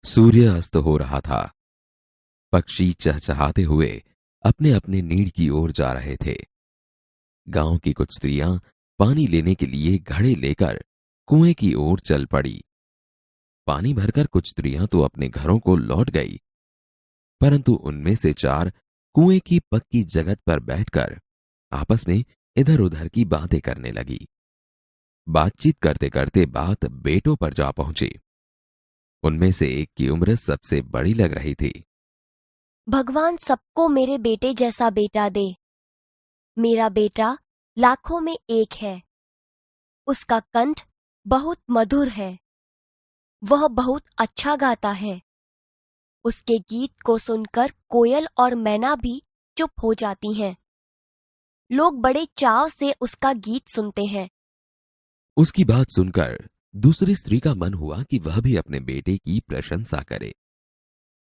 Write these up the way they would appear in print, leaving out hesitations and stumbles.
सूर्य अस्त हो रहा था। पक्षी चहचहाते हुए अपने अपने नीड की ओर जा रहे थे। गांव की कुछ स्त्रियां पानी लेने के लिए घड़े लेकर कुएं की ओर चल पड़ी। पानी भरकर कुछ स्त्रियां तो अपने घरों को लौट गई, परंतु उनमें से चार कुएं की पक्की जगत पर बैठकर आपस में इधर उधर की बातें करने लगी। बातचीत करते करते बात बेटों पर जा पहुंची। उनमें से एक की उम्र सबसे बड़ी लग रही थी। भगवान सबको मेरे बेटे जैसा बेटा दे। मेरा बेटा लाखों में एक है। उसका कंठ बहुत मधुर है। वह बहुत अच्छा गाता है। उसके गीत को सुनकर कोयल और मैना भी चुप हो जाती हैं। लोग बड़े चाव से उसका गीत सुनते हैं। उसकी बात सुनकर दूसरी स्त्री का मन हुआ कि वह भी अपने बेटे की प्रशंसा करे।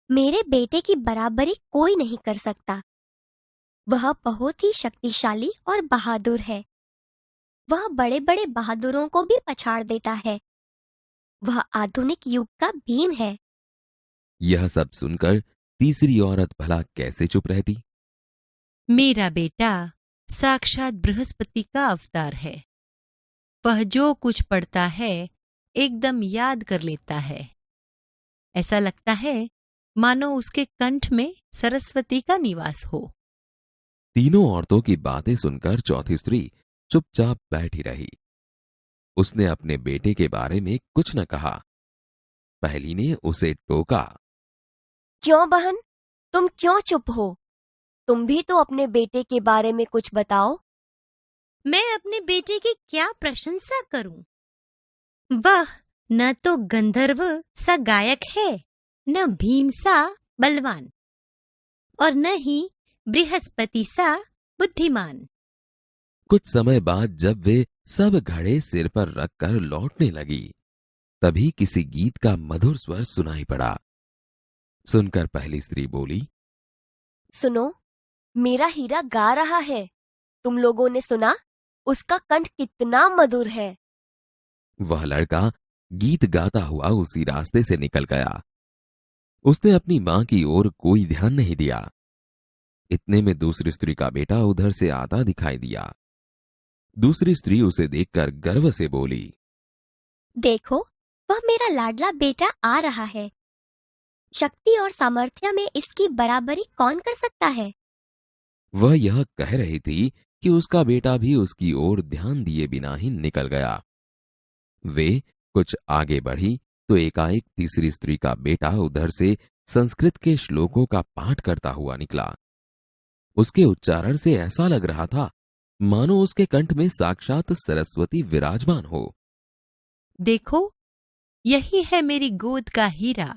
मेरे बेटे की बराबरी कोई नहीं कर सकता। वह बहुत ही शक्तिशाली और बहादुर है। वह बड़े बड़े बहादुरों को भी पछाड़ देता है। वह आधुनिक युग का भीम है। यह सब सुनकर तीसरी औरत भला कैसे चुप रहती। मेरा बेटा साक्षात बृहस्पति का अवतार है। वह जो कुछ पढ़ता है एकदम याद कर लेता है। ऐसा लगता है मानो उसके कंठ में सरस्वती का निवास हो। तीनों औरतों की बातें सुनकर चौथी स्त्री चुपचाप बैठी रही। उसने अपने बेटे के बारे में कुछ न कहा। पहली ने उसे टोका। क्यों बहन, तुम क्यों चुप हो? तुम भी तो अपने बेटे के बारे में कुछ बताओ। मैं अपने बेटे की क्या प्रशंसा करूं? वह न तो गंधर्व सा गायक है, न भीम सा बलवान, और न ही बृहस्पति सा बुद्धिमान। कुछ समय बाद जब वे सब घड़े सिर पर रखकर लौटने लगी, तभी किसी गीत का मधुर स्वर सुनाई पड़ा। सुनकर पहली स्त्री बोली, सुनो, मेरा हीरा गा रहा है। तुम लोगों ने सुना? उसका कंठ कितना मधुर है। वह लड़का गीत गाता हुआ उसी रास्ते से निकल गया। उसने अपनी मां की ओर कोई ध्यान नहीं दिया। इतने में दूसरी स्त्री का बेटा उधर से आता दिखाई दिया। दूसरी स्त्री उसे देखकर गर्व से बोली, देखो, वह मेरा लाडला बेटा आ रहा है। शक्ति और सामर्थ्य में इसकी बराबरी कौन कर सकता है? वह यह कह रही थी कि उसका बेटा भी उसकी ओर ध्यान दिए बिना ही निकल गया। वे कुछ आगे बढ़ी तो एकाएक तीसरी स्त्री का बेटा उधर से संस्कृत के श्लोकों का पाठ करता हुआ निकला। उसके उच्चारण से ऐसा लग रहा था मानो उसके कंठ में साक्षात सरस्वती विराजमान हो। देखो, यही है मेरी गोद का हीरा।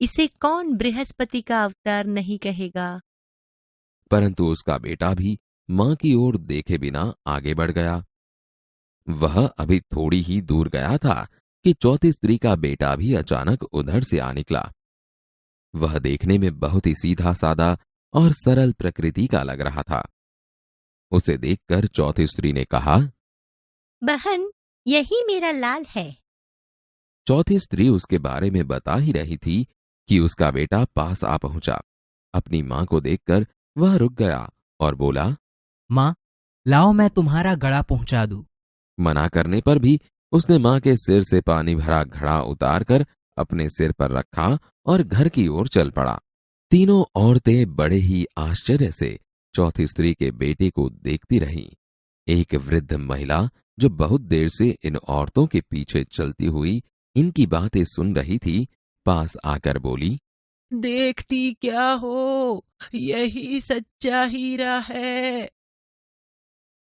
इसे कौन बृहस्पति का अवतार नहीं कहेगा। परंतु उसका बेटा भी मां की ओर देखे बिना आगे बढ़ गया। वह अभी थोड़ी ही दूर गया था कि चौथी स्त्री का बेटा भी अचानक उधर से आ निकला। वह देखने में बहुत ही सीधा सादा और सरल प्रकृति का लग रहा था। उसे देखकर चौथी स्त्री ने कहा, बहन, यही मेरा लाल है। चौथी स्त्री उसके बारे में बता ही रही थी कि उसका बेटा पास आ पहुंचा। अपनी मां को देखकर वह रुक गया और बोला, मां, लाओ मैं तुम्हारा घड़ा पहुंचा दूं। मना करने पर भी उसने मां के सिर से पानी भरा घड़ा उतारकर अपने सिर पर रखा और घर की ओर चल पड़ा। तीनों औरतें बड़े ही आश्चर्य से चौथी स्त्री के बेटे को देखती रहीं। एक वृद्ध महिला जो बहुत देर से इन औरतों के पीछे चलती हुई इनकी बातें सुन रही थी, पास आकर बोली, देखती क्या हो, यही सच्चा हीरा है।